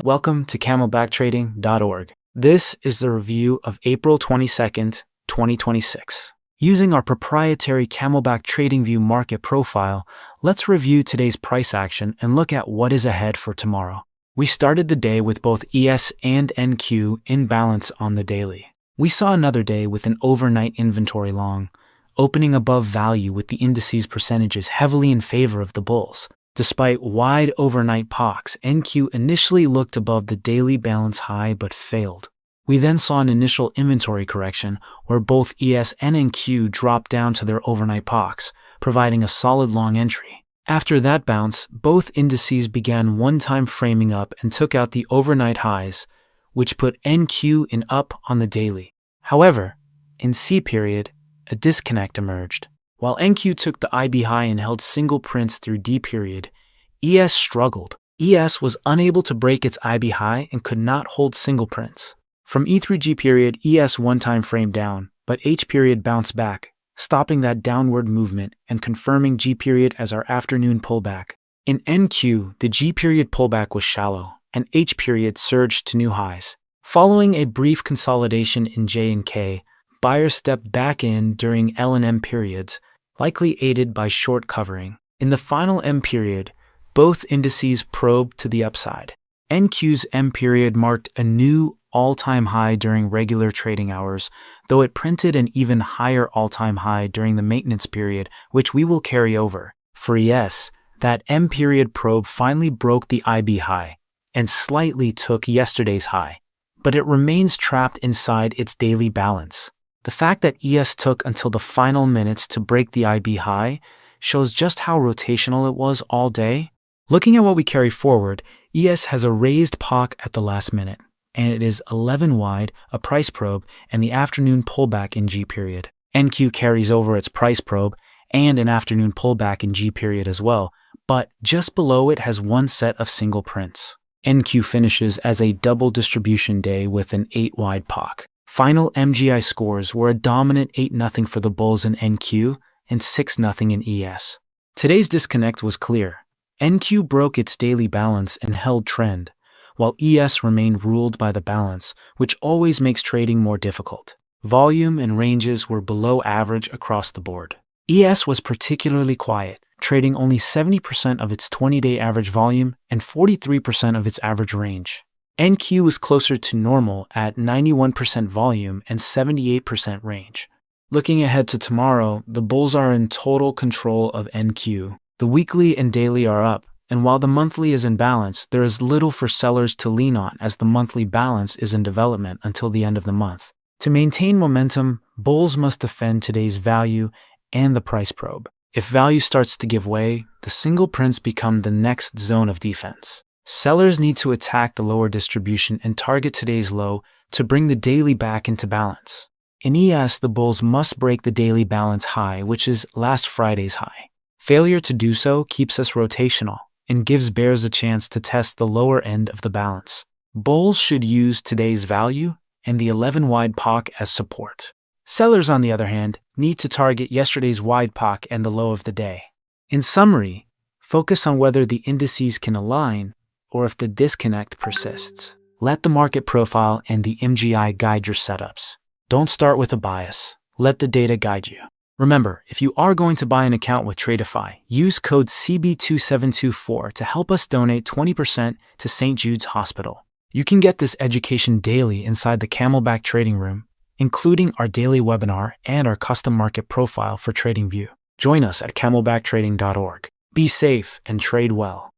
Welcome to camelbacktrading.org. This is the review of April 22nd, 2026. Using our proprietary Camelback TradingView market profile, let's review today's price action and look at what is ahead for tomorrow. We started the day with both ES and NQ in balance on the daily. We saw another day with an overnight inventory long, opening above value with the indices percentages heavily in favor of the bulls. Despite wide overnight POCs, NQ initially looked above the daily balance high but failed. We then saw an initial inventory correction where both ES and NQ dropped down to their overnight POCs, providing a solid long entry. After that bounce, both indices began one-time framing up and took out the overnight highs, which put NQ in up on the daily. However, in C period, a disconnect emerged. While NQ took the IB high and held single prints through D period, ES struggled. ES was unable to break its IB high and could not hold single prints. From E through G period, ES one-time framed down, but H period bounced back, stopping that downward movement and confirming G period as our afternoon pullback. In NQ, the G period pullback was shallow, and H period surged to new highs. Following a brief consolidation in J and K, buyers stepped back in during L and M periods, likely aided by short covering. In the final M period, both indices probed to the upside. NQ's M period marked a new all-time high during regular trading hours, though it printed an even higher all-time high during the maintenance period, which we will carry over. For ES, that M period probe finally broke the IB high and slightly took yesterday's high, but it remains trapped inside its daily balance. The fact that ES took until the final minutes to break the IB high shows just how rotational it was all day. Looking at what we carry forward, ES has a raised POC at the last minute, and it is 11 wide, a price probe, and the afternoon pullback in G period. NQ carries over its price probe and an afternoon pullback in G period as well, but just below it has one set of single prints. NQ finishes as a double distribution day with an 8 wide POC. Final MGI scores were a dominant 8-0 for the bulls in NQ and 6-0 in ES. Today's disconnect was clear. NQ broke its daily balance and held trend, while ES remained ruled by the balance, which always makes trading more difficult. Volume and ranges were below average across the board. ES was particularly quiet, trading only 70% of its 20-day average volume and 43% of its average range. NQ was closer to normal at 91% volume and 78% range. Looking ahead to tomorrow, the bulls are in total control of NQ. The weekly and daily are up, and while the monthly is in balance, there is little for sellers to lean on as the monthly balance is in development until the end of the month. To maintain momentum, bulls must defend today's value and the price probe. If value starts to give way, the single prints become the next zone of defense. Sellers need to attack the lower distribution and target today's low to bring the daily back into balance. In ES, the bulls must break the daily balance high, which is last Friday's high. Failure to do so keeps us rotational and gives bears a chance to test the lower end of the balance. Bulls should use today's value and the 11 wide POC as support. Sellers, on the other hand, need to target yesterday's wide POC and the low of the day. In summary, focus on whether the indices can align or if the disconnect persists. Let the market profile and the MGI guide your setups. Don't start with a bias. Let the data guide you. Remember, if you are going to buy an account with Tradeify, use code CB2724 to help us donate 20% to St. Jude's Hospital. You can get this education daily inside the Camelback Trading Room, including our daily webinar and our custom market profile for TradingView. Join us at camelbacktrading.org. Be safe and trade well.